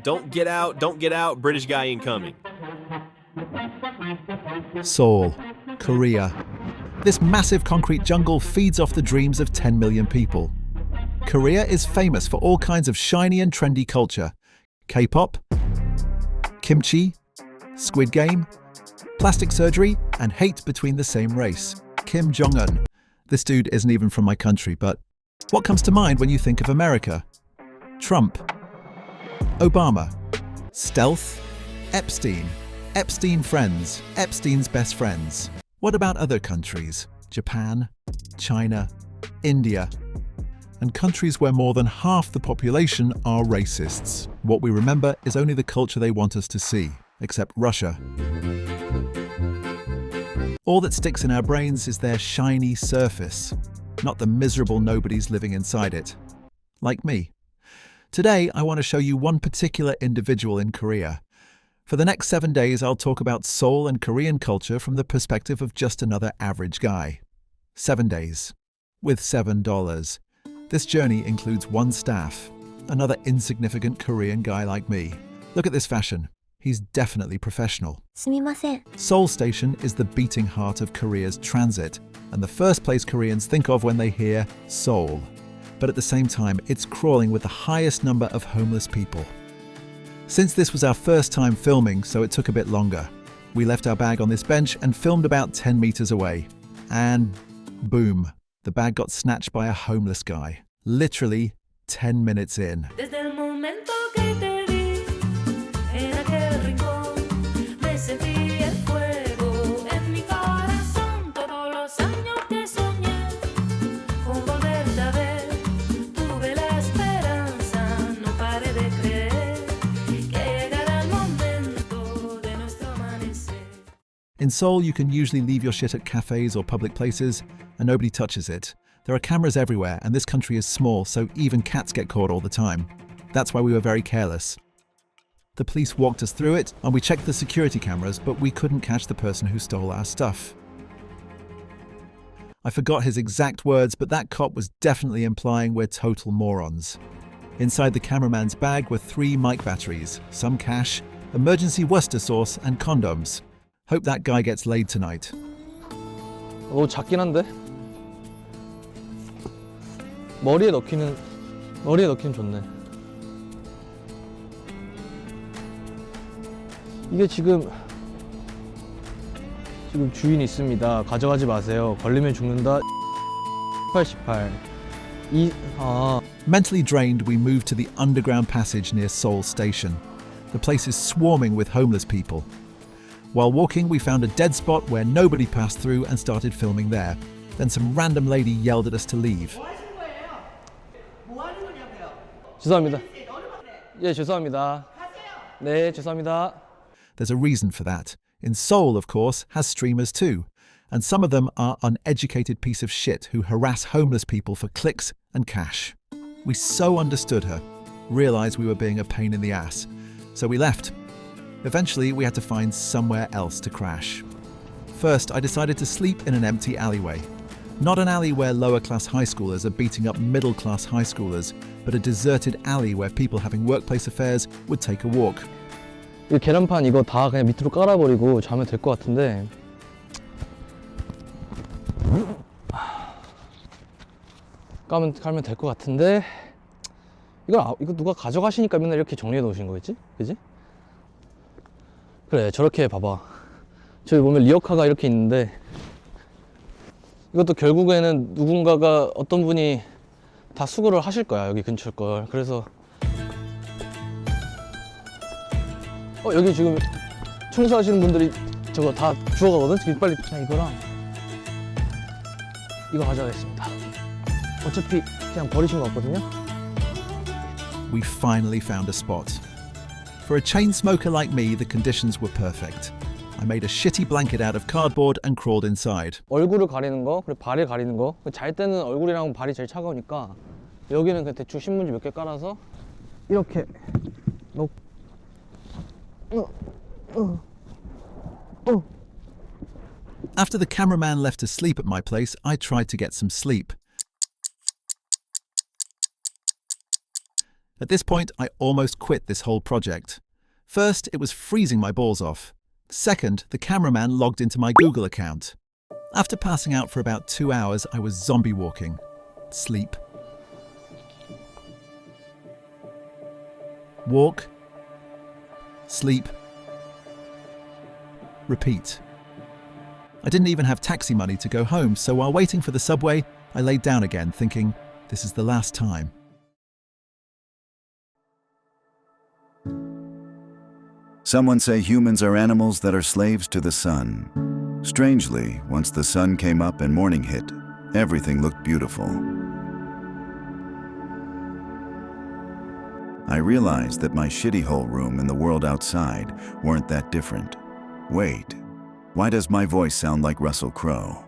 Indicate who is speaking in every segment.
Speaker 1: Don't get out, British guy incoming.
Speaker 2: Seoul, Korea. This massive concrete jungle feeds off the dreams of 10 million people. Korea is famous for all kinds of shiny and trendy culture. K-pop, kimchi, Squid Game, plastic surgery, and hate between the same race. Kim Jong-un. This dude isn't even from my country, but what comes to mind when you think of America? Trump, Obama, stealth, Epstein, Epstein friends, Epstein's best friends. What about other countries? Japan, China, India, and countries where more than half the population are racists. What we remember is only the culture they want us to see, except Russia. All that sticks in our brains is their shiny surface, not the miserable nobodies living inside it. Like me. Today, I want to show you one particular individual in Korea. For the next 7 days, I'll talk about Seoul and Korean culture from the perspective of just another average guy. 7 days. With $7. This journey includes one staff, another insignificant Korean guy like me. Look at this fashion. He's definitely professional.
Speaker 3: すみません.
Speaker 2: Seoul Station is the beating heart of Korea's transit, and the first place Koreans think of when they hear Seoul. But at the same time, it's crawling with the highest number of homeless people. Since this was our first time filming, so it took a bit longer. We left our bag on this bench and filmed about 10 meters away. And boom, the bag got snatched by a homeless guy. Literally 10 minutes in.
Speaker 4: Desde el momento que te vi en aquel rincón, me sentí el fuego en mi corazón. Todos los años que soñé con volverte a ver, tuve la esperanza, no paré de creer que llegará el momento de nuestro amanecer.
Speaker 2: In Seoul, you can usually leave your shit at cafes or public places, and nobody touches it. There are cameras everywhere, and this country is small, so even cats get caught all the time. That's why we were very careless. The police walked us through it, and we checked the security cameras, but we couldn't catch the person who stole our stuff. I forgot his exact words, but that cop was definitely implying we're total morons. Inside the cameraman's bag were 3 mic batteries, some cash, emergency Worcester sauce, and condoms. Hope that guy gets laid tonight.
Speaker 5: 오, 작긴 한데? 머리에 넣기는 좋네. 이게 지금 주인 있습니다. 가져가지 마세요. 걸리면 죽는다. 88.
Speaker 2: Mentally drained, we moved to the underground passage near Seoul Station. The place is swarming with homeless people. While walking, we found a dead spot where nobody passed through and started filming there. Then some random lady yelled at us to leave.
Speaker 5: 죄송합니다. 예, 죄송합니다. 네, 죄송합니다.
Speaker 2: There's a reason for that. In Seoul, of course, has streamers too. And some of them are uneducated piece of shit who harass homeless people for clicks and cash. We so understood her, realized we were being a pain in the ass. So we left. Eventually, we had to find somewhere else to crash. First, I decided to sleep in an empty alleyway. Not an alley where lower-class high schoolers are beating up middle-class high schoolers, but a deserted alley where people having workplace affairs would take a walk.
Speaker 5: 이 계란판 이거 다 그냥 밑으로 깔아버리고 자면 될 것 같은데. 깔면 될 것 같은데. 이거 누가 가져가시니까 맨날 이렇게 정리해 놓으신 거겠지? 그지? 그래, 저렇게 봐봐. 저기 보면 리어카가 이렇게 있는데 이것도 결국에는 누군가가 어떤 분이 다 수거를 하실 거야, 여기 근처 걸. 그래서 여기 지금 청소하시는 분들이 저거 다 주워가거든? 지금 빨리 그냥 이거랑 이거 가져가겠습니다. 어차피 그냥 버리신 거 같거든요?
Speaker 2: We finally found a spot. For a chain smoker like me, the conditions were perfect. I made a shitty blanket out of cardboard and crawled inside.
Speaker 5: 얼굴을 가리는 거, 그리고 발을 가리는 거. 잘 때는 얼굴이랑 발이 제일 차가우니까 여기는 그냥 대충 신문지 몇 개 깔아서 이렇게 놓고
Speaker 2: After the cameraman left to sleep at my place, I tried to get some sleep. At this point, I almost quit this whole project. First, it was freezing my balls off. Second, the cameraman logged into my Google account. After passing out for about 2 hours, I was zombie walking. Sleep. Walk. Sleep. Repeat. I didn't even have taxi money to go home, so while waiting for the subway, I laid down again, thinking, this is the last time.
Speaker 3: Someone say humans are animals that are slaves to the sun. Strangely, once the sun came up and morning hit, everything looked beautiful. I realized that my shitty hole room and the world outside weren't that different. Wait, why does my voice sound like Russell Crowe?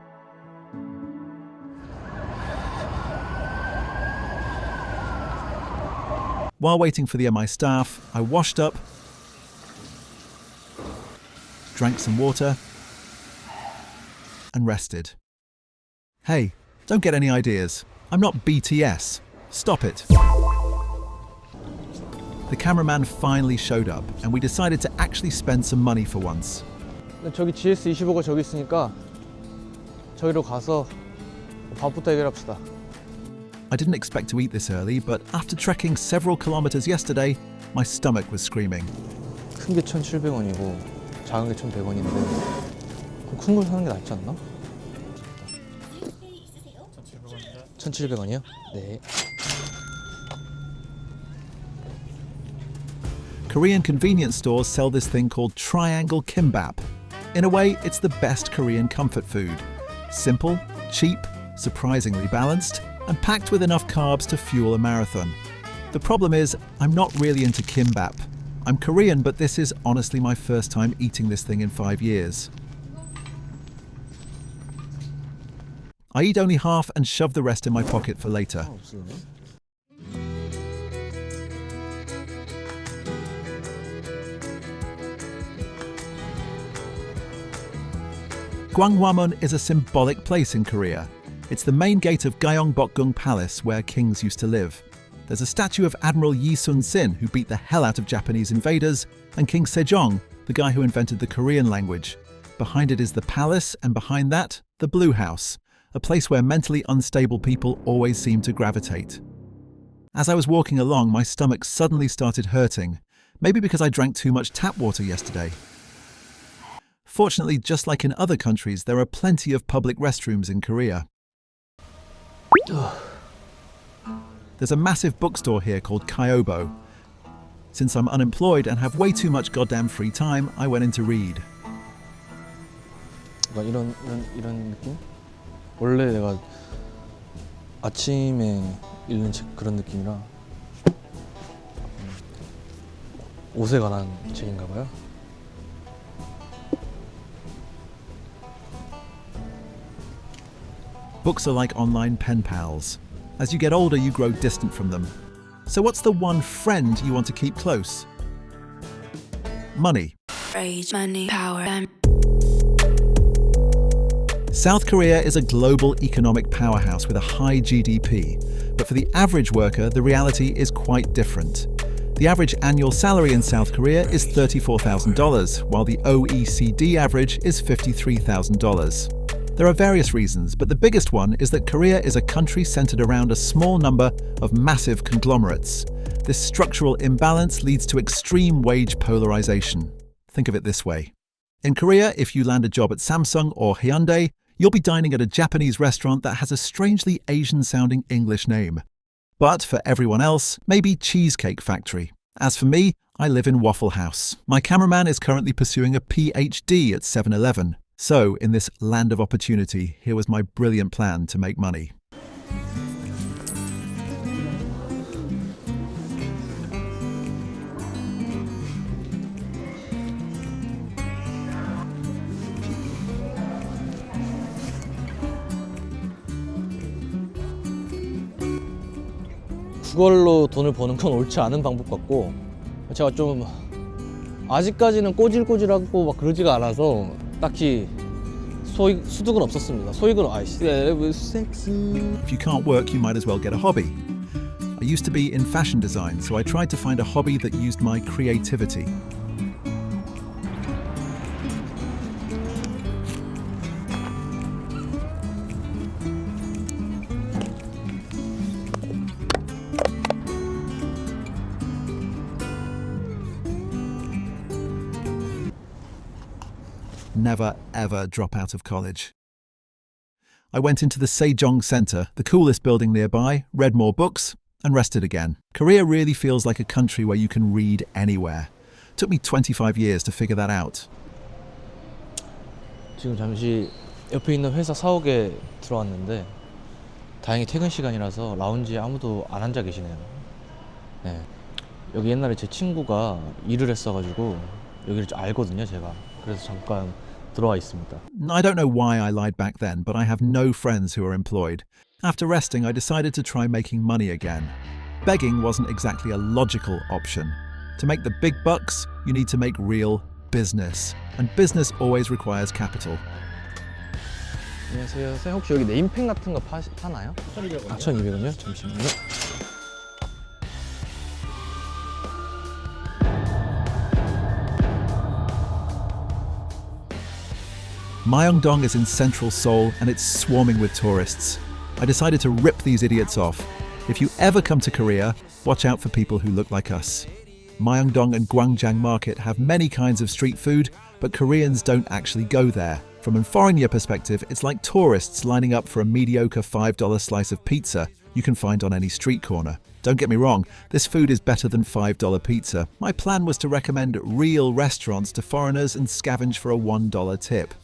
Speaker 2: While waiting for the MI staff, I washed up, drank some water, and rested. Hey, don't get any ideas. I'm not BTS. Stop it. The cameraman finally showed up, and we decided to actually spend some money for once.
Speaker 5: 저기 GS25가 저기 있으니까 저기로 가서 밥부터 해결합시다.
Speaker 2: I didn't expect to eat this early, but after trekking several kilometers yesterday, my stomach was screaming.
Speaker 5: 큰 게 1,700원이고 작은 게 1,100원인데 그럼 큰 걸 사는 게 낫지 않나? 1,700원이요? 네.
Speaker 2: Korean convenience stores sell this thing called triangle kimbap. In a way, it's the best Korean comfort food. Simple, cheap, surprisingly balanced, and packed with enough carbs to fuel a marathon. The problem is, I'm not really into kimbap. I'm Korean, but this is honestly my first time eating this thing in 5 years. I eat only half and shove the rest in my pocket for later. Gwanghwamun is a symbolic place in Korea. It's the main gate of Gyeongbokgung Palace where kings used to live. There's a statue of Admiral Yi Sun-sin, who beat the hell out of Japanese invaders, and King Sejong, the guy who invented the Korean language. Behind it is the palace, and behind that, the Blue House, a place where mentally unstable people always seem to gravitate. As I was walking along, my stomach suddenly started hurting, maybe because I drank too much tap water yesterday. Fortunately, just like in other countries, there are plenty of public restrooms in Korea. There's a massive bookstore here called Kyobo. Since I'm unemployed and have way too much goddamn free time, I went in to read.
Speaker 5: 이런 느낌? 원래 내가 아침에 읽는 책 그런 느낌이라 옷에 관한 책인가 봐요.
Speaker 2: Books are like online pen pals. As you get older, you grow distant from them. So what's the one friend you want to keep close? Money.
Speaker 4: Rage, money, power, and
Speaker 2: South Korea is a global economic powerhouse with a high GDP. But for the average worker, the reality is quite different. The average annual salary in South Korea is $34,000, while the OECD average is $53,000. There are various reasons, but the biggest one is that Korea is a country centered around a small number of massive conglomerates. This structural imbalance leads to extreme wage polarization. Think of it this way. In Korea, if you land a job at Samsung or Hyundai, you'll be dining at a Japanese restaurant that has a strangely Asian-sounding English name. But for everyone else, maybe Cheesecake Factory. As for me, I live in Waffle House. My cameraman is currently pursuing a PhD at 7-Eleven. So, in this land of opportunity, here was my brilliant plan to make money.
Speaker 5: 그걸로 돈을 버는 건 옳지 않은 방법 같고 제가 좀 아직까지는 꼬질꼬질하고 막 그러지가 않아서 딱히 소득은 없었습니다. 소익은 섹스.
Speaker 2: If you can't work, you might as well get a hobby. I used to be in fashion design, so I tried to find a hobby that used my creativity. Never ever drop out of college. I went into the Sejong Center, the coolest building nearby, read more books, and rested again. Korea really feels like a country where you can read anywhere. It took me 25 years to figure that out.
Speaker 5: 지금 잠시 옆에 있는 회사 사옥에 들어왔는데 다행히 퇴근 시간이라서 라운지에 아무도 안 앉아 계시네요. 네. 여기 옛날에 제 친구가 일을 했어가지고 여기를 좀 알거든요, 제가. 그래서 잠깐 들어와 있습니다.
Speaker 2: I don't know why I lied back then, but I have no friends who are employed. After resting, I decided to try making money again. Begging wasn't exactly a logical option. To make the big bucks, you need to make real business. And business always requires capital.
Speaker 5: 안녕하세요. 선생님 혹시 여기 네임펜 같은 거 파나요? 1,200원이요? 1,200원이요? 잠시만요.
Speaker 2: Myeongdong is in central Seoul and it's swarming with tourists. I decided to rip these idiots off. If you ever come to Korea, watch out for people who look like us. Myeongdong and Gwanghwamun market have many kinds of street food, but Koreans don't actually go there. From a foreigner perspective, it's like tourists lining up for a mediocre $5 slice of pizza you can find on any street corner. Don't get me wrong, this food is better than $5 pizza. My plan was to recommend real restaurants to foreigners and scavenge for a $1 tip.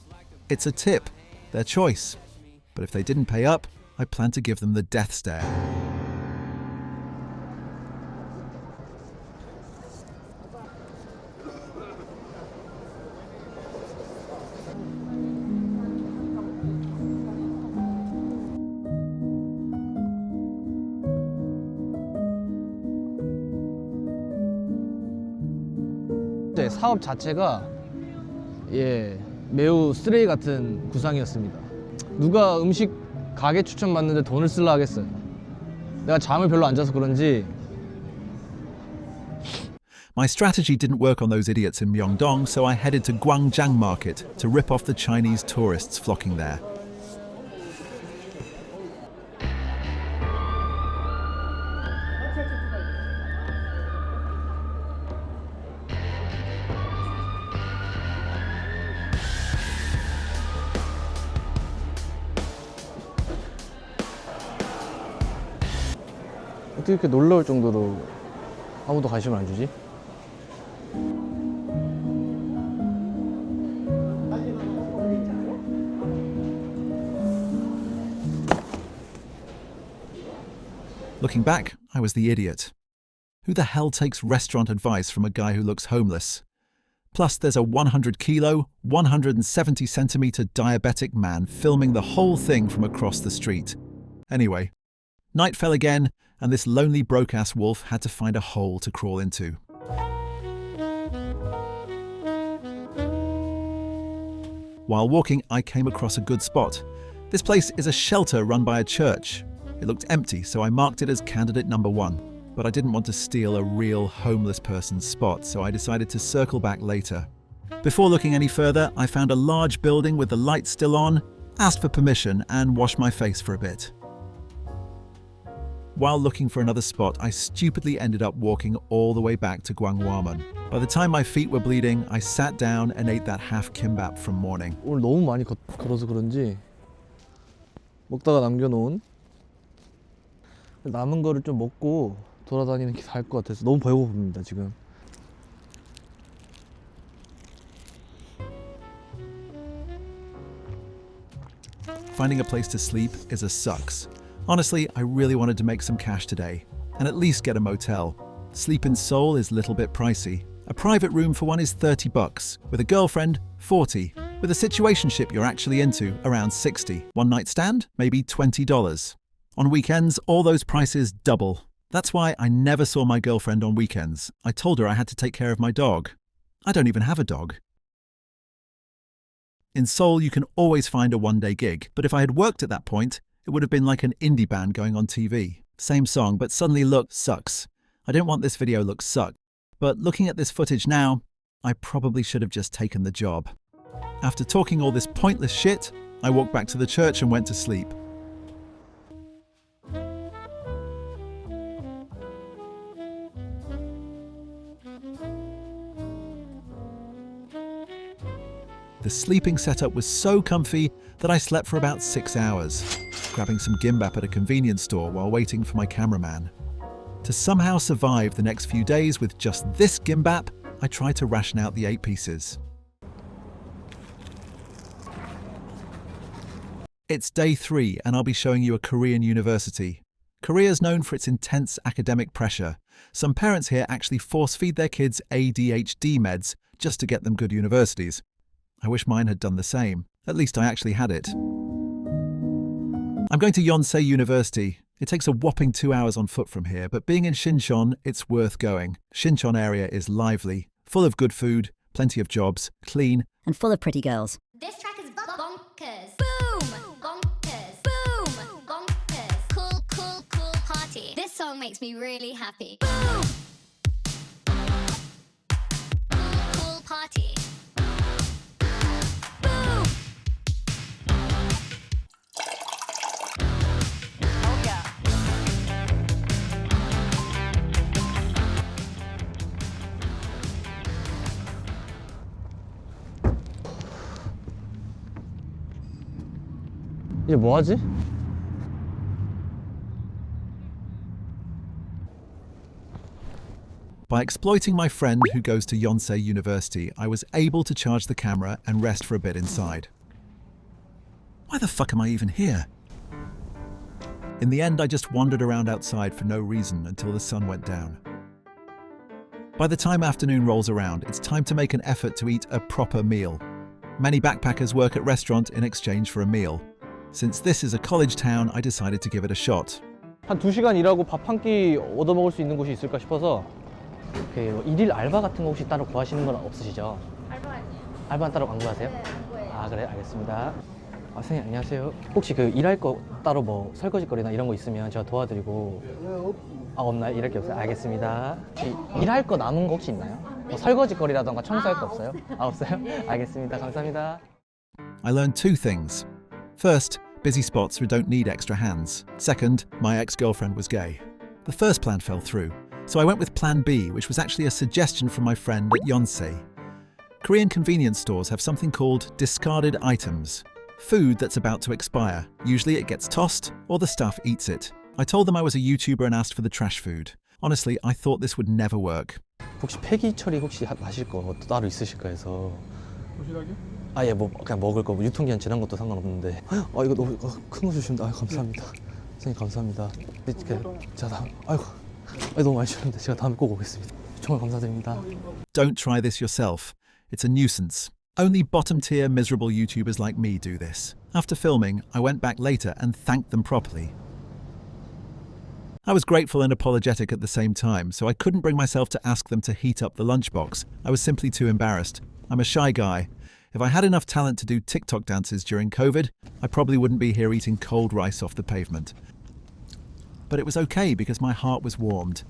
Speaker 2: It's a tip, their choice. But if they didn't pay up, I plan to give them the death stare.
Speaker 5: 네, 사업 자체가 매우 쓰레기 같은 구상이었습니다. 누가 음식 가게 추천 받는데 돈을 쓰려 하겠어요. 내가 잠을 별로 안 자서 그런지.
Speaker 2: My strategy didn't work on those idiots in Myeongdong, so I headed to Gwanghwamun market to rip off the Chinese tourists flocking there.
Speaker 5: 어떻게 이렇게 놀라울 정도로 아무도 관심을 안 주지?
Speaker 2: Looking back, I was the idiot. Who the hell takes restaurant advice from a guy who looks homeless? Plus, there's a 100 kilo, 170 centimeter diabetic man filming the whole thing from across the street. Anyway, night fell again, and this lonely broke-ass wolf had to find a hole to crawl into. While walking, I came across a good spot. This place is a shelter run by a church. It looked empty, so I marked it as candidate number 1. But I didn't want to steal a real homeless person's spot, so I decided to circle back later. Before looking any further, I found a large building with the lights still on, asked for permission, and washed my face for a bit. While looking for another spot, I stupidly ended up walking all the way back to Gwanghwamun. By the time my feet were bleeding, I sat down and ate that half kimbap from morning.
Speaker 5: 오늘 너무 많이 걸어서 그런지 먹다가 남겨놓은 남은 거를 좀 먹고 돌아다니는 게 나을 것 같아서 너무 배고픕니다 지금.
Speaker 2: Finding a place to sleep is a sucks. Honestly, I really wanted to make some cash today, and at least get a motel. Sleep in Seoul is a little bit pricey. A private room for one is $30, with a girlfriend, $40, with a situationship you're actually into, around $60. One night stand, maybe $20. On weekends, all those prices double. That's why I never saw my girlfriend on weekends. I told her I had to take care of my dog. I don't even have a dog. In Seoul, you can always find a one-day gig, but if I had worked at that point, it would have been like an indie band going on TV. Same song, but suddenly look sucks. I didn't want this video look suck, but looking at this footage now, I probably should have just taken the job. After talking all this pointless shit, I walked back to the church and went to sleep. The sleeping setup was so comfy that I slept for about 6 hours, grabbing some gimbap at a convenience store while waiting for my cameraman. To somehow survive the next few days with just this gimbap, I tried to ration out the 8 pieces. It's day 3 and I'll be showing you a Korean university. Korea is known for its intense academic pressure. Some parents here actually force-feed their kids ADHD meds just to get them good universities. I wish mine had done the same. At least I actually had it. I'm going to Yonsei University. It takes a whopping 2 hours on foot from here, but being in Sinchon, it's worth going. Sinchon area is lively, full of good food, plenty of jobs, clean,
Speaker 6: and full of pretty girls.
Speaker 7: This track is bonkers. Boom! Bonkers. Boom! Bonkers. Cool, cool, cool party. This song makes me really happy. Boom! Cool, cool party. Boom! Oh yeah.
Speaker 5: 이제 뭐 하지?
Speaker 2: By exploiting my friend who goes to Yonsei University, I was able to charge the camera and rest for a bit inside. Why the fuck am I even here? In the end, I just wandered around outside for no reason until the sun went down. By the time afternoon rolls around, it's time to make an effort to eat a proper meal. Many backpackers work at restaurant in exchange for a meal. Since this is a college town, I decided to give it a shot.
Speaker 5: 한 2시간 일하고 밥 한 끼 얻어 먹을 수 있는 곳이 있을까 싶어서 그 일일 알바 같은 거 혹시 따로 구하시는 건 없으시죠? 알바 아니에요. 알바는 따로 안 구하세요? 네, 안 구해요. 아, 그래? 알겠습니다. 선생님 안녕하세요. 혹시 그 일할 거 따로 뭐 설거지거리나 이런 거 있으면 제가 도와드리고. 아, 없나요? 일할 게 없어요? 알겠습니다. 일할 거 남은 거 혹시 있나요? 뭐 설거지거리라던가 청소할 거 없어요? 아, 없어요? 알겠습니다. 감사합니다.
Speaker 2: I learned 2 things. First, busy spots don't need extra hands. Second, my ex-girlfriend was gay. The first plan fell through, so I went with plan B, which was actually a suggestion from my friend at Yonsei. Korean convenience stores have something called discarded items. Food that's about to expire. Usually it gets tossed, or the staff eats it. I told them I was a YouTuber and asked for the trash food. Honestly, I thought this would never work.
Speaker 5: 혹시 폐기 처리 혹시 하실 거 따로 있으실까 해서. 도시락이요? 아, 예, 뭐 그냥 먹을 거, 뭐 유통기한 지난 것도 상관없는데. 아, 이거 너무 큰 거 주신다. 아, 감사합니다. 선생님 감사합니다. 제가 아이고 너무 많이 주셨는데 제가 다음에 꼭 오겠습니다. 정말 감사드립니다.
Speaker 2: Don't try this yourself. It's a nuisance. Only bottom-tier miserable YouTubers like me do this. After filming, I went back later and thanked them properly. I was grateful and apologetic at the same time, so I couldn't bring myself to ask them to heat up the lunchbox. I was simply too embarrassed. I'm a shy guy. If I had enough talent to do TikTok dances during COVID, I probably wouldn't be here eating cold rice off the pavement. But it was okay because my heart was warmed.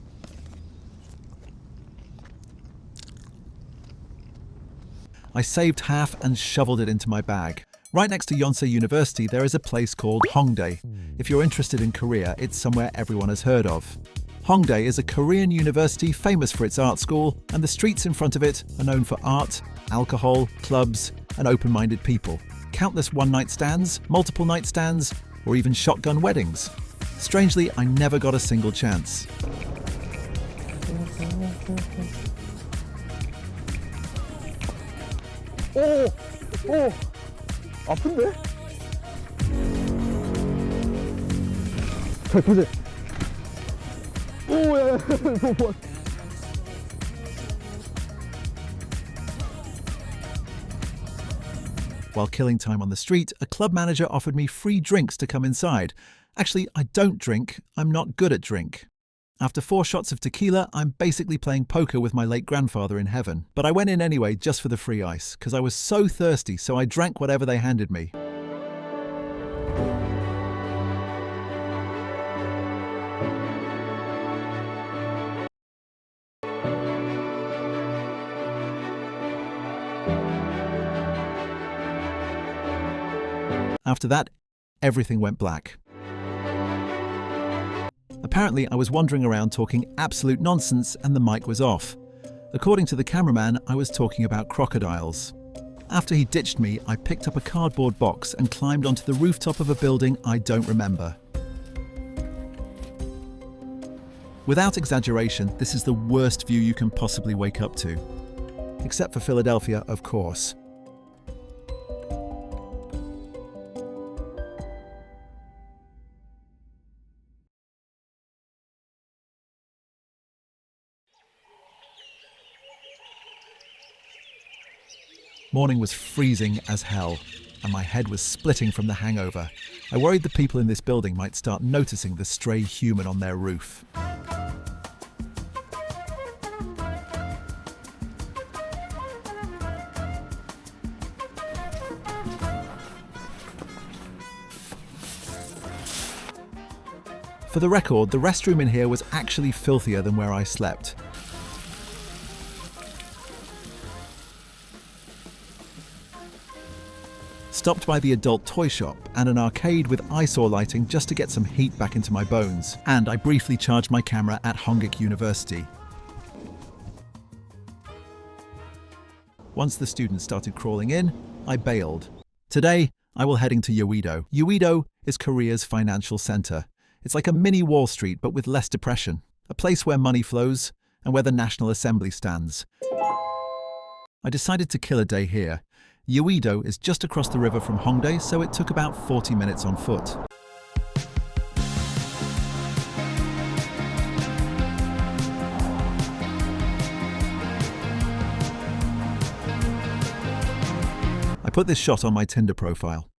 Speaker 2: I saved half and shoveled it into my bag. Right next to Yonsei University, there is a place called Hongdae. If you're interested in Korea, it's somewhere everyone has heard of. Hongdae is a Korean university famous for its art school, and the streets in front of it are known for art, alcohol, clubs, and open-minded people. Countless one-night stands, multiple night stands, or even shotgun weddings. Strangely, I never got a single chance.
Speaker 5: 오! 아픈데? 잘 보세요. 오, 야, 뭐.
Speaker 2: While killing time on the street, a club manager offered me free drinks to come inside. Actually, I don't drink. I'm not good at drink. After 4 shots of tequila, I'm basically playing poker with my late grandfather in heaven. But I went in anyway just for the free ice, because I was so thirsty, so I drank whatever they handed me. After that, everything went black. Apparently, I was wandering around talking absolute nonsense and the mic was off. According to the cameraman, I was talking about crocodiles. After he ditched me, I picked up a cardboard box and climbed onto the rooftop of a building I don't remember. Without exaggeration, this is the worst view you can possibly wake up to. Except for Philadelphia, of course. Morning was freezing as hell, and my head was splitting from the hangover. I worried the people in this building might start noticing the stray human on their roof. For the record, the restroom in here was actually filthier than where I slept. Stopped by the adult toy shop and an arcade with eyesore lighting just to get some heat back into my bones, and I briefly charged my camera at Hongdae University. Once the students started crawling in, I bailed. Today, I will heading to Yeouido. Yeouido is Korea's financial center. It's like a mini Wall Street but with less depression, a place where money flows and where the National Assembly stands. I decided to kill a day here. Yeouido is just across the river from Hongdae, so it took about 40 minutes on foot. I put this shot on my Tinder profile.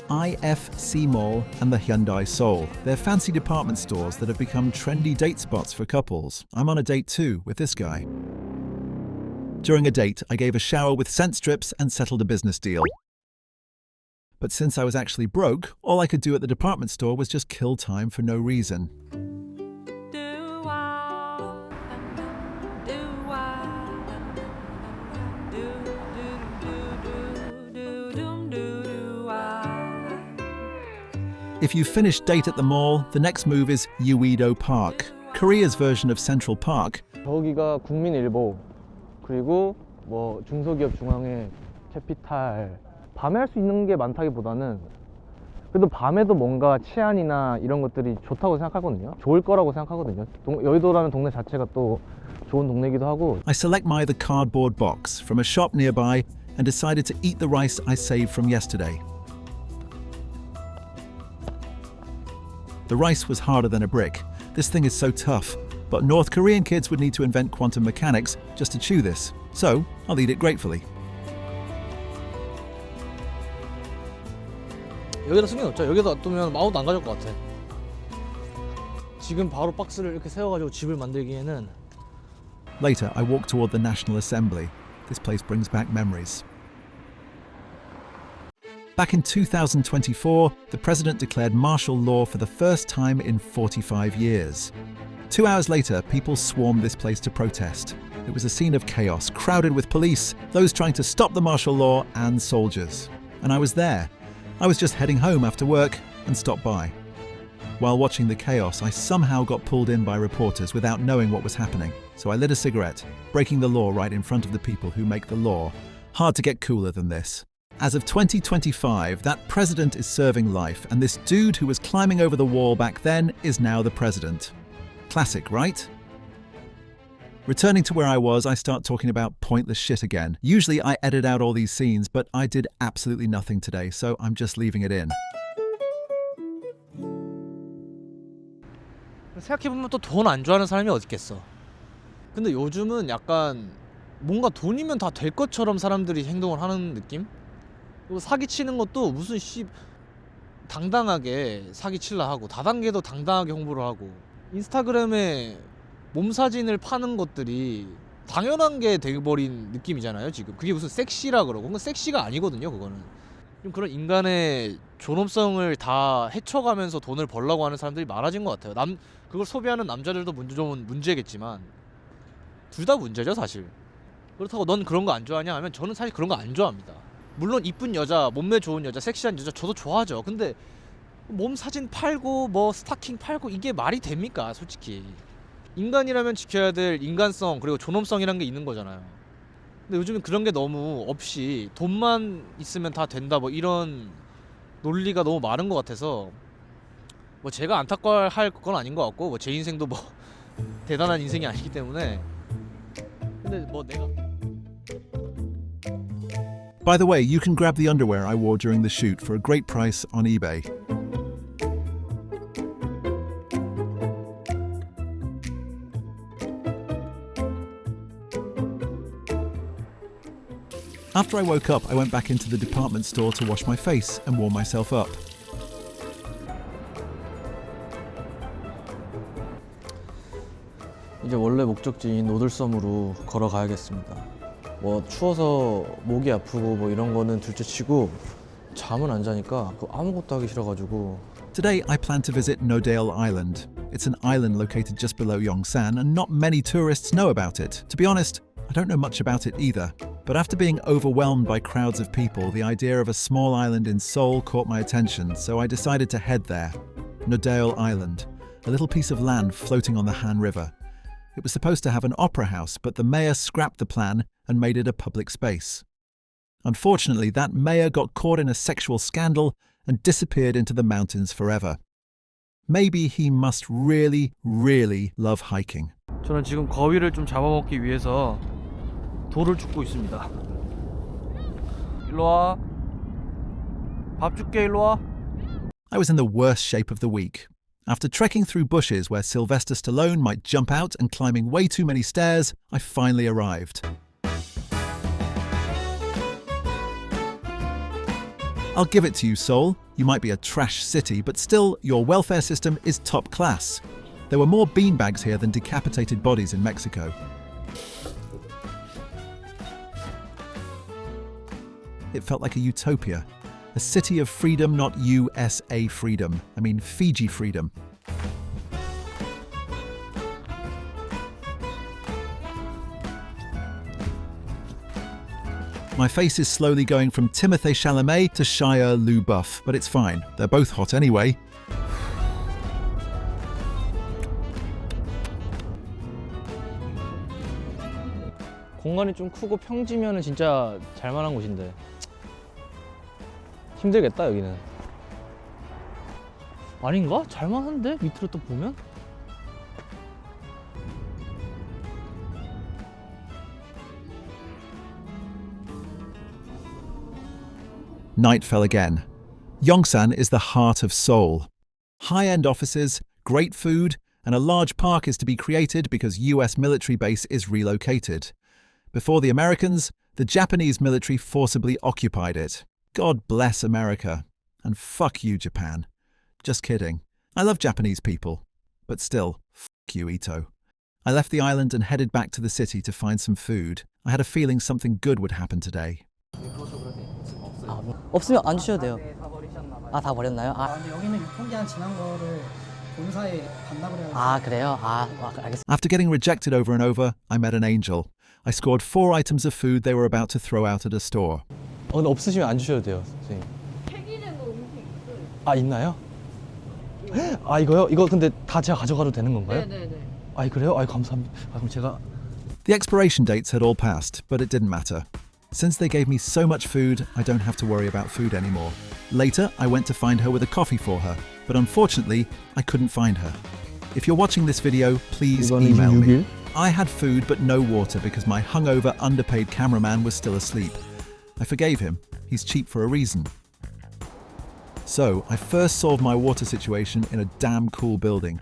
Speaker 2: IFC Mall and the Hyundai Seoul. They're fancy department stores that have become trendy date spots for couples. I'm on a date too with this guy. During a date, I gave a shower with scent strips and settled a business deal. But since I was actually broke, all I could do at the department store was just kill time for no reason. If you finish date at the mall, the next move is Yeouido Park, Korea's version of Central Park.
Speaker 5: 저기가 국민일보, 그리고 뭐 중소기업 중앙회, 캐피탈. 밤에 할 수 있는 게 많다기보다는 그래도 밤에도 뭔가 치안이나 이런 것들이 좋다고 생각하거든요. 좋을 거라고 생각하거든요. 여의도라는 동네 자체가 또 좋은 동네이기도 하고.
Speaker 2: I select my the cardboard box from a shop nearby and decided to eat the rice I saved from yesterday. The rice was harder than a brick. This thing is so tough, but North Korean kids would need to invent quantum mechanics just to chew this. So, I'll eat it gratefully.
Speaker 5: 여기다 숨겨놓자. 여기다 놔두면 아무도 안 가져올 것 같아. 지금 바로 박스를 이렇게 세워가지고 집을 만들기에는.
Speaker 2: Later, I walked toward the National Assembly. This place brings back memories. Back in 2024, the president declared martial law for the first time in 45 years. 2 hours later, people swarmed this place to protest. It was a scene of chaos, crowded with police, those trying to stop the martial law, and soldiers. And I was there. I was just heading home after work and stopped by. While watching the chaos, I somehow got pulled in by reporters without knowing what was happening. So I lit a cigarette, breaking the law right in front of the people who make the law. Hard to get cooler than this. As of 2025, that president is serving life, and this dude who was climbing over the wall back then is now the president. Classic, right? Returning to where I was, I start talking about pointless shit again. Usually I edit out all these scenes, but I did absolutely nothing today, so I'm just leaving it in.
Speaker 5: 생각해보면 또 돈 안 좋아하는 사람이 어디 있겠어. 근데 요즘은 약간 뭔가 돈이면 다 될 것처럼 사람들이 행동을 하는 느낌? 그리고 사기치는 것도 무슨 당당하게 사기칠라 하고 다단계도 당당하게 홍보를 하고 인스타그램에 몸 사진을 파는 것들이 당연한 게 돼버린 느낌이잖아요 지금. 그게 무슨 섹시라 그러고 그건 섹시가 아니거든요 그거는. 좀 그런 인간의 존엄성을 다 헤쳐가면서 돈을 벌려고 하는 사람들이 많아진 것 같아요. 그걸 소비하는 남자들도 좀 문제겠지만 둘 다 문제죠 사실. 그렇다고 넌 그런 거 안 좋아하냐 하면 저는 사실 그런 거 안 좋아합니다. 물론 이쁜 여자, 몸매 좋은 여자, 섹시한 여자 저도 좋아하죠. 근데 몸 사진 팔고 뭐 스타킹 팔고 이게 말이 됩니까 솔직히. 인간이라면 지켜야 될 인간성 그리고 존엄성이란 게 있는 거잖아요. 근데 요즘은 그런 게 너무 없이 돈만 있으면 다 된다 뭐 이런 논리가 너무 많은 것 같아서 뭐 제가 안타까워할 건 아닌 것 같고 뭐 제 인생도 뭐 대단한 인생이 아니기 때문에. 근데 뭐 내가
Speaker 2: By the way, you can grab the underwear I wore during the shoot for a great price on eBay. After I woke up, I went back into the department store to wash my face and warm myself up.
Speaker 5: 이제 원래 목적지인 노들섬으로 걸어가야겠습니다. 뭐 추워서 목이 아프고 뭐 이런 거는 둘째치고 잠은 안 자니까 아무것도 하기 싫어가지고.
Speaker 2: Today, I plan to visit Nodale Island. It's an island located just below Yongsan, and not many tourists know about it. To be honest, I don't know much about it either. But after being overwhelmed by crowds of people, the idea of a small island in Seoul caught my attention, so I decided to head there. Nodale Island, a little piece of land floating on the Han River. It was supposed to have an opera house, but the mayor scrapped the plan and made it a public space. Unfortunately, that mayor got caught in a sexual scandal and disappeared into the mountains forever. Maybe he must really, really love hiking.
Speaker 5: 저는 지금 거위를 좀 잡아먹기 위해서 돌을 줍고 있습니다. 일로 와. 밥 줄게, 일로 와.
Speaker 2: I was in the worst shape of the week. After trekking through bushes where Sylvester Stallone might jump out and climbing way too many stairs, I finally arrived. I'll give it to you, Seoul. You might be a trash city, but still, your welfare system is top class. There were more beanbags here than decapitated bodies in Mexico. It felt like a utopia. A city of freedom, not USA freedom. I mean Fiji freedom. My face is slowly going from Timothée Chalamet to Shia LaBeouf, but it's fine. They're both hot anyway.
Speaker 5: 공간이 좀 크고 평지면은 진짜 잘만한 곳인데 힘들겠다 여기는. 아닌가? 잘만한데? 밑으로 또 보면?
Speaker 2: Night fell again. Yongsan is the heart of Seoul. High-end offices, great food, and a large park is to be created because US military base is relocated. Before the Americans, the Japanese military forcibly occupied it. God bless America. And fuck you, Japan. Just kidding. I love Japanese people. But still, fuck you, Ito. I left the island and headed back to the city to find some food. I had a feeling something good would happen today.
Speaker 6: 없으면 안 주셔도 돼요. 아, 다 버렸나요? 아,
Speaker 8: 근데 여기는 유통기한 지난 거를 본사에 반납을 해야
Speaker 6: 아 그래요? 알겠습니다.
Speaker 2: After getting rejected over and over, I met an angel. I scored 4 items of food they were about to throw out at a store.
Speaker 5: 근데 없으시면 안 주셔도 돼요, 선생님.
Speaker 9: 폐기된 거 음식 있어요.
Speaker 5: 아, 있나요? 아, 이거요? 이거 근데 다 제가 가져가도 되는 건가요?
Speaker 9: 네네네.
Speaker 5: 아, 그래요? 아, 감사합니다. 아, 그럼 제가
Speaker 2: The expiration dates had all passed, but it didn't matter. Since they gave me so much food, I don't have to worry about food anymore. Later, I went to find her with a coffee for her, but unfortunately, I couldn't find her. If you're watching this video, please email me. I had food but no water because my hungover, underpaid cameraman was still asleep. I forgave him. He's cheap for a reason. So, I first solved my water situation in a damn cool building.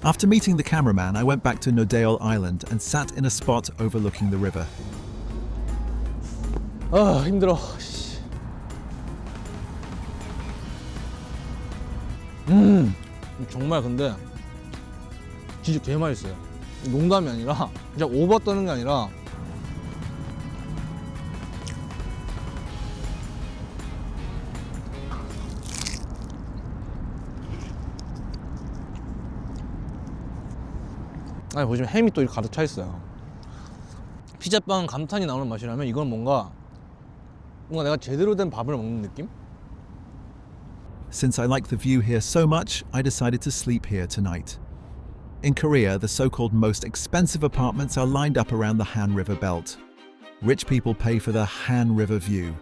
Speaker 2: After meeting the cameraman, I went back to Nodale Island and sat in a spot overlooking the river.
Speaker 5: 아, 힘들어. 정말 근데 진짜 개 맛있어요. 농담이 아니라 그냥 오버 떠는 게 아니라 아니 보시면 햄이 또 이렇게 가득 차 있어요. 피자빵 감탄이 나오는 맛이라면 이건 뭔가 내가 제대로 된 밥을 먹는 느낌?
Speaker 2: Since I like the view here so much, I decided to sleep here tonight. In Korea, the so-called most expensive apartments are lined up around the Han River belt. Rich people pay for the Han River view.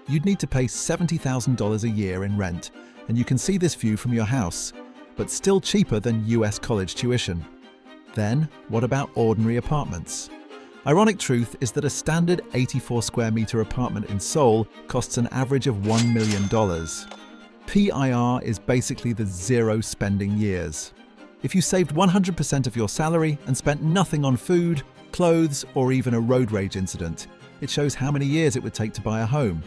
Speaker 2: You'd need to pay $70,000 a year in rent, and you can see this view from your house, but still cheaper than US college tuition. Then, what about ordinary apartments? Ironic truth is that a standard 84 square meter apartment in Seoul costs an average of $1 million. PIR is basically the zero spending years. If you saved 100% of your salary and spent nothing on food, clothes, or even a road rage incident, it shows how many years it would take to buy a home.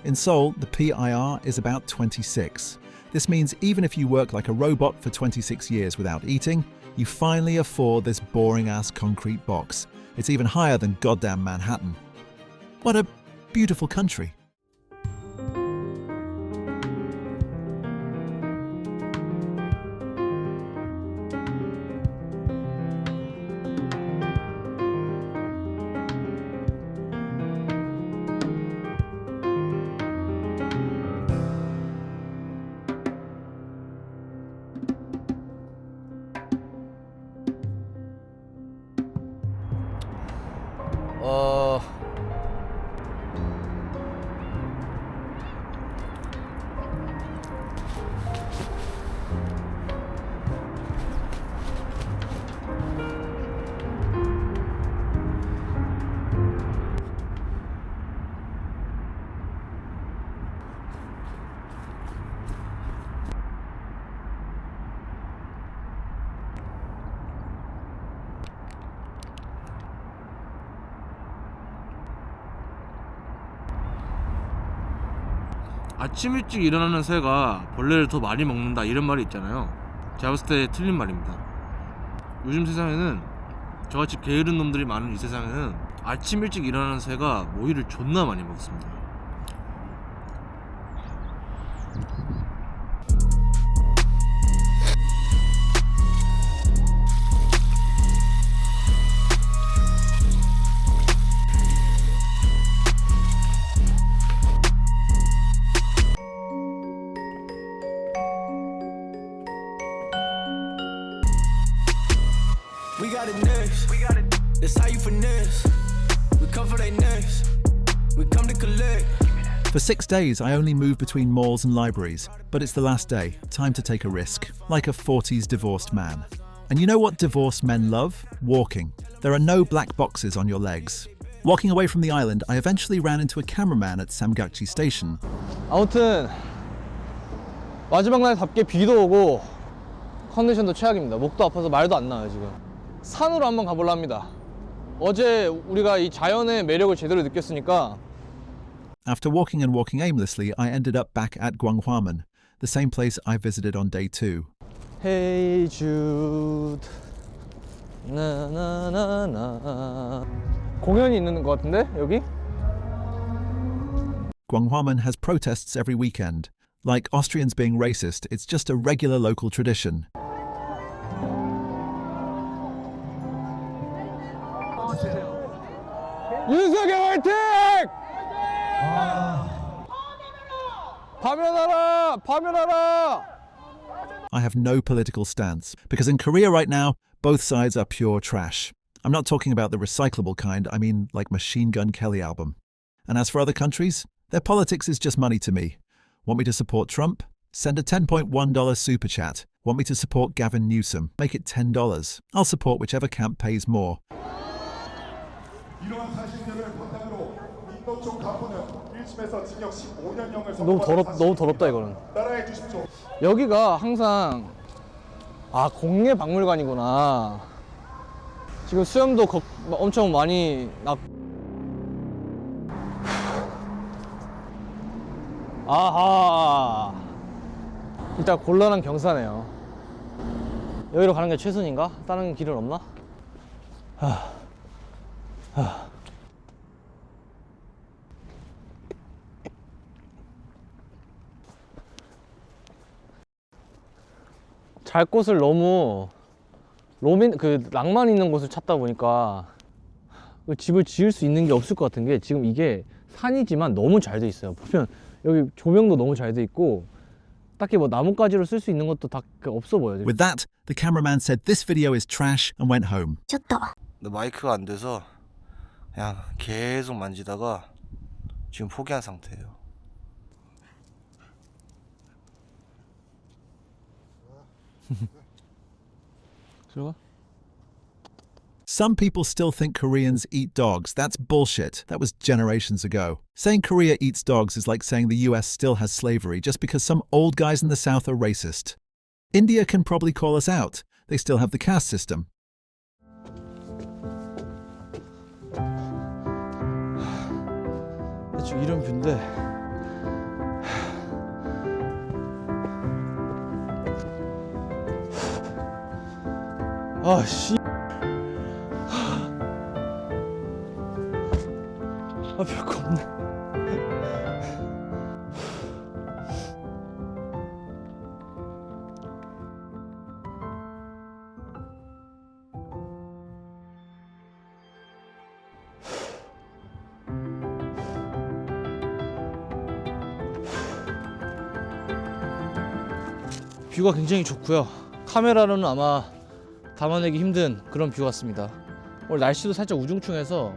Speaker 2: In Seoul, the PIR is about 26. This means even if you work like a robot for 26 years without eating, you finally afford this boring-ass concrete box. It's even higher than goddamn Manhattan. What a beautiful country.
Speaker 5: 아침 일찍 일어나는 새가 벌레를 더 많이 먹는다 이런 말이 있잖아요. 제가 봤을 때 틀린 말입니다. 요즘 세상에는 저같이 게으른 놈들이 많은 이 세상에는 아침 일찍 일어나는 새가 모이를 존나 많이 먹습니다.
Speaker 10: We got it next. That's how you finesse. We come for they next. We come to collect.
Speaker 2: For 6 days, I only moved between malls and libraries, but it's the last day. Time to take a risk, like a 40s divorced man. And you know what divorced men love? Walking. There are no black boxes on your legs. Walking away from the island, I eventually ran into a cameraman at Samgakji Station.
Speaker 5: 아무튼 마지막 날답게 비도 오고 컨디션도 최악입니다. 목도 아파서 말도 안 나와요 지금. 산으로 한번 가보려 합니다. 어제 우리가 이 자연의 매력을 제대로 느꼈으니까.
Speaker 2: After walking and walking aimlessly, I ended up back at Gwanghwamun, the same place I visited on day 2.
Speaker 5: Hey Jude, 나나나나. 공연이 있는 것 같은데 여기?
Speaker 2: Gwanghwamun has protests every weekend. Like Austrians being racist, it's just a regular local tradition.
Speaker 5: 윤석열 화이팅! 파면하라! 파면하라!
Speaker 2: I have no political stance, because in Korea right now, both sides are pure trash. I'm not talking about the recyclable kind, I mean like Machine Gun Kelly album. And as for other countries, their politics is just money to me. Want me to support Trump? Send a $10.1 super chat. Want me to support Gavin Newsom? Make it $10. I'll support whichever camp pays more.
Speaker 5: 너무 더럽다 이거는. 여기가 항상 공예 박물관이구나. 지금 수염도 엄청 많이 아하. 일단 곤란한 경사네요. 여기로 가는 게 최선인가? 다른 길은 없나? 잘 곳을 너무 그 낭만 있는 곳을 찾다 보니까 집을 지을 수 있는 게 없을 것 같은 게 지금 이게 산이지만 너무 잘 돼 있어요. 보면 여기 조명도 너무 잘 돼 있고 딱히 뭐 나뭇가지로 쓸 수 있는 것도 다 없어 보여요.
Speaker 2: With that, the cameraman said this video is trash and went home.
Speaker 11: 근데 마이크가 안 돼서 그냥 계속 만지다가 지금 포기한 상태예요.
Speaker 5: 들어가?
Speaker 2: Some people still think Koreans eat dogs. That's bullshit. That was generations ago. Saying Korea eats dogs is like saying the US still has slavery just because some old guys in the South are racist. India can probably call us out. They still have the caste system.
Speaker 5: 대충 이런 뷰인데 아씨 별거 없네. 뷰가 굉장히 좋고요. 카메라로는 아마 담아내기 힘든 그런 뷰 같습니다. 오늘 날씨도 살짝 우중충해서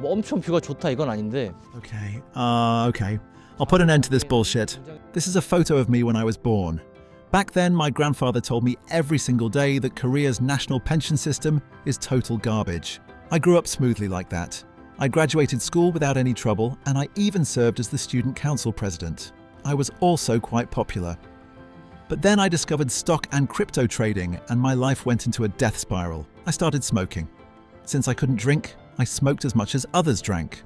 Speaker 5: 뭐 엄청 뷰가 좋다 이건 아닌데.
Speaker 2: Okay. I'll put an end to this bullshit. This is a photo of me when I was born. Back then, my grandfather told me every single day that Korea's national pension system is total garbage. I grew up smoothly like that. I graduated school without any trouble, and I even served as the student council president. I was also quite popular. But then I discovered stock and crypto trading, and my life went into a death spiral. I started smoking. Since I couldn't drink, I smoked as much as others drank.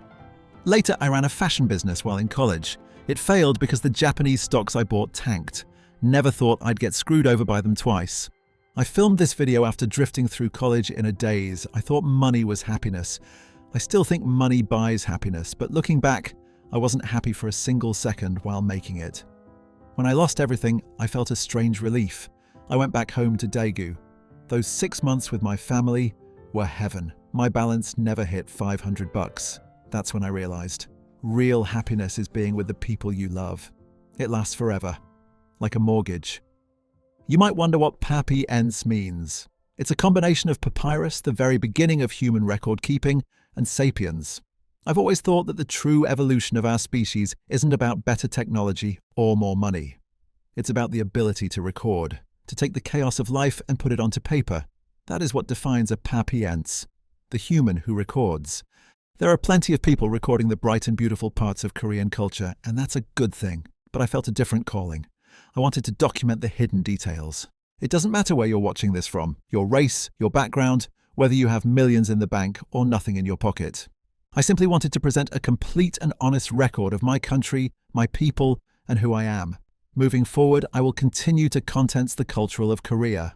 Speaker 2: Later, I ran a fashion business while in college. It failed because the Japanese stocks I bought tanked. Never thought I'd get screwed over by them twice. I filmed this video after drifting through college in a daze. I thought money was happiness. I still think money buys happiness, but looking back, I wasn't happy for a single second while making it. When I lost everything, I felt a strange relief. I went back home to Daegu. Those 6 months with my family were heaven. My balance never hit $500. That's when I realized real happiness is being with the people you love. It lasts forever, like a mortgage. You might wonder what Papiens means. It's a combination of papyrus, the very beginning of human record keeping, and sapiens. I've always thought that the true evolution of our species isn't about better technology or more money. It's about the ability to record, to take the chaos of life and put it onto paper. That is what defines a Papiens, the human who records. There are plenty of people recording the bright and beautiful parts of Korean culture, and that's a good thing. But I felt a different calling. I wanted to document the hidden details. It doesn't matter where you're watching this from, your race, your background, whether you have millions in the bank or nothing in your pocket. I simply wanted to present a complete and honest record of my country, my people, and who I am. Moving forward, I will continue to content the cultural of Korea.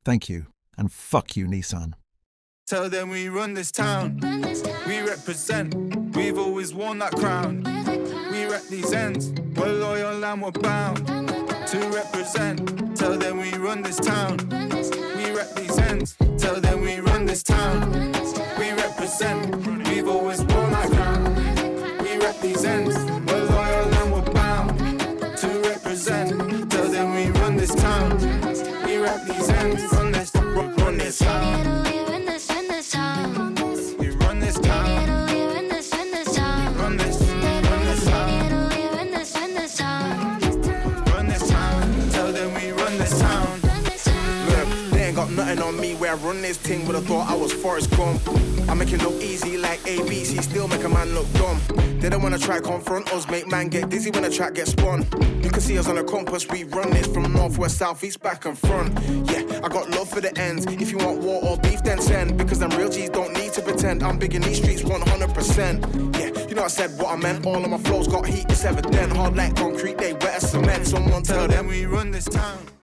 Speaker 2: Thank you, and fuck you, Nissan.
Speaker 10: Tell them we run this town, we represent, we've always worn that crown. We rep these ends, we're loyal and we're bound to represent. Tell them we run this town, we rep these ends. Tell them we run this town, we represent, we've always worn that crown. We rep these ends, we're loyal and we're bound to represent. Tell them we run this town, we rep these ends. Run this town. On me where I run this thing, but I thought I was Forrest Gump. I make it look easy like ABC, still make a man look dumb. They don't wanna try confront us, make man get dizzy when a track gets spun. You can see us on a compass, we run this from north, west, south, east, back and front. Yeah, I got love for the ends. If you want war or beef, then send. Because them real G's don't need to pretend. I'm big in these streets 100%. Yeah, you know I said what I meant. All of my flows got heat, it's evident. Hard like concrete, they wet as cement. Someone tell them we run this town.